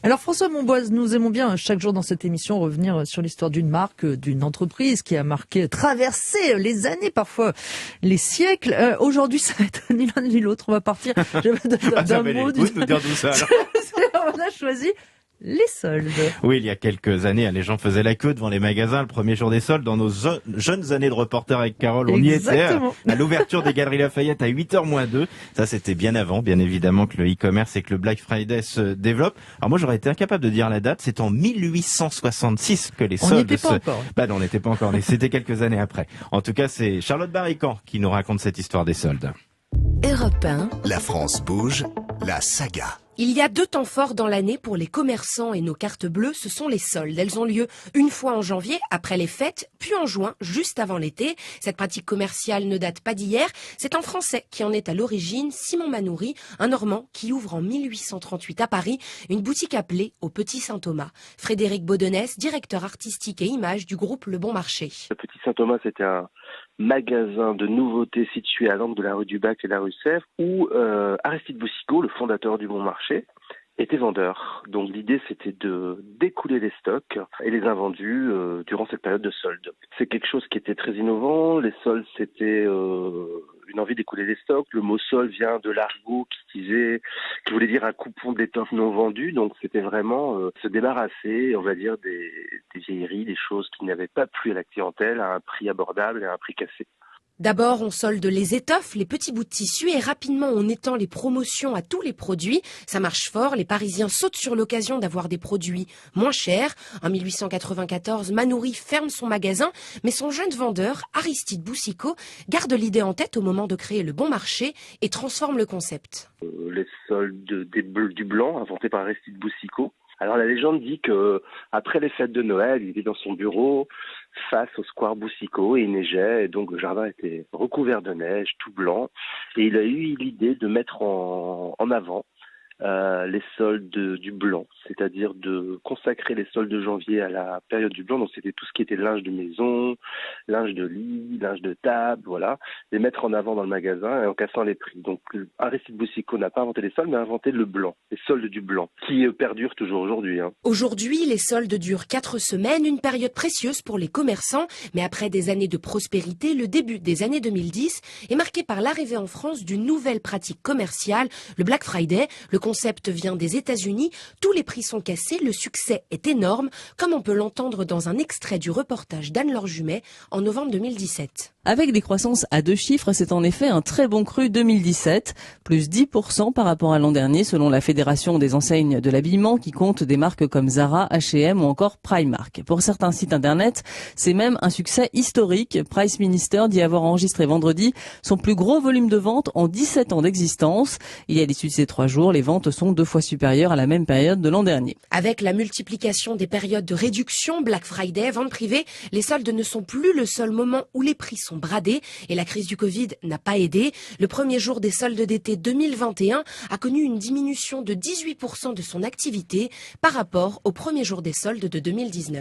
Alors François Monboise, nous aimons bien chaque jour dans cette émission revenir sur l'histoire d'une marque, d'une entreprise qui a traversé les années, parfois les siècles. Aujourd'hui, ça va être ni l'un ni l'autre. On va partir d'un mot. On a choisi les soldes. Oui, il y a quelques années, les gens faisaient la queue devant les magasins le premier jour des soldes. Dans nos jeunes années de reporter avec Carole, on y était à l'ouverture des Galeries Lafayette à 8h moins 2. Ça, c'était bien avant, bien évidemment, que le e-commerce et que le Black Friday se développent. Alors moi, j'aurais été incapable de dire la date. C'est en 1866 que les soldes... On n'y était pas encore. Non, on n'était pas encore. C'était quelques années après. En tout cas, c'est Charlotte Barrican qui nous raconte cette histoire des soldes. Europe 1. La France bouge, la saga. Il y a 2 temps forts dans l'année pour les commerçants et nos cartes bleues, ce sont les soldes. Elles ont lieu une fois en janvier, après les fêtes, puis en juin, juste avant l'été. Cette pratique commerciale ne date pas d'hier. C'est un Français qui en est à l'origine, Simon Manoury, un Normand qui ouvre en 1838 à Paris une boutique appelée au Petit Saint-Thomas. Frédéric Baudenès, directeur artistique et image du groupe Le Bon Marché. Le Petit Saint-Thomas, c'était un magasin de nouveautés situé à l'angle de la rue du Bac et la rue Sèvres où Aristide Boucicaut, le fondateur du Bon Marché, était vendeur. Donc l'idée, c'était de d'écouler les stocks et les invendus durant cette période de soldes. C'est quelque chose qui était très innovant. Les soldes, c'était une envie d'écouler les stocks. Le mot solde vient de l'argot qui voulait dire un coupon d'étoffe non vendu. Donc c'était vraiment se débarrasser, on va dire, des vieilleries, des choses qui n'avaient pas plu à la clientèle à un prix abordable et à un prix cassé. D'abord, on solde les étoffes, les petits bouts de tissu et rapidement on étend les promotions à tous les produits. Ça marche fort, les Parisiens sautent sur l'occasion d'avoir des produits moins chers. En 1894, Manoury ferme son magasin, mais son jeune vendeur, Aristide Boucicaut, garde l'idée en tête au moment de créer le Bon Marché et transforme le concept. Les soldes du blanc, inventés par Aristide Boucicaut. Alors la légende dit que après les fêtes de Noël, il était dans son bureau face au square Boucicaut et il neigeait et donc le jardin était recouvert de neige, tout blanc. Et il a eu l'idée de mettre en avant les soldes du blanc, c'est-à-dire de consacrer les soldes de janvier à la période du blanc. Donc c'était tout ce qui était linge de maison, linge de lit, linge de table, voilà, les mettre en avant dans le magasin et en cassant les prix. Donc Aristide Boucicaut n'a pas inventé les soldes, mais a inventé le blanc, les soldes du blanc, qui perdurent toujours aujourd'hui. Aujourd'hui, les soldes durent 4 semaines, une période précieuse pour les commerçants. Mais après des années de prospérité, le début des années 2010 est marqué par l'arrivée en France d'une nouvelle pratique commerciale, le Black Friday. Le concept vient des États-Unis, tous les prix sont cassés, le succès est énorme, comme on peut l'entendre dans un extrait du reportage d'Anne-Laure Jumet en novembre 2017. Avec des croissances à 2 chiffres, c'est en effet un très bon cru 2017, plus 10% par rapport à l'an dernier selon la Fédération des enseignes de l'habillement qui compte des marques comme Zara, H&M ou encore Primark. Pour certains sites internet, c'est même un succès historique. Price Minister dit avoir enregistré vendredi son plus gros volume de vente en 17 ans d'existence. Et à l'issue de ces 3 jours, les ventes sont 2 fois supérieures à la même période de l'an dernier. Avec la multiplication des périodes de réduction, Black Friday, vente privée, les soldes ne sont plus le seul moment où les prix sont bradés et la crise du Covid n'a pas aidé. Le premier jour des soldes d'été 2021 a connu une diminution de 18% de son activité par rapport au premier jour des soldes de 2019.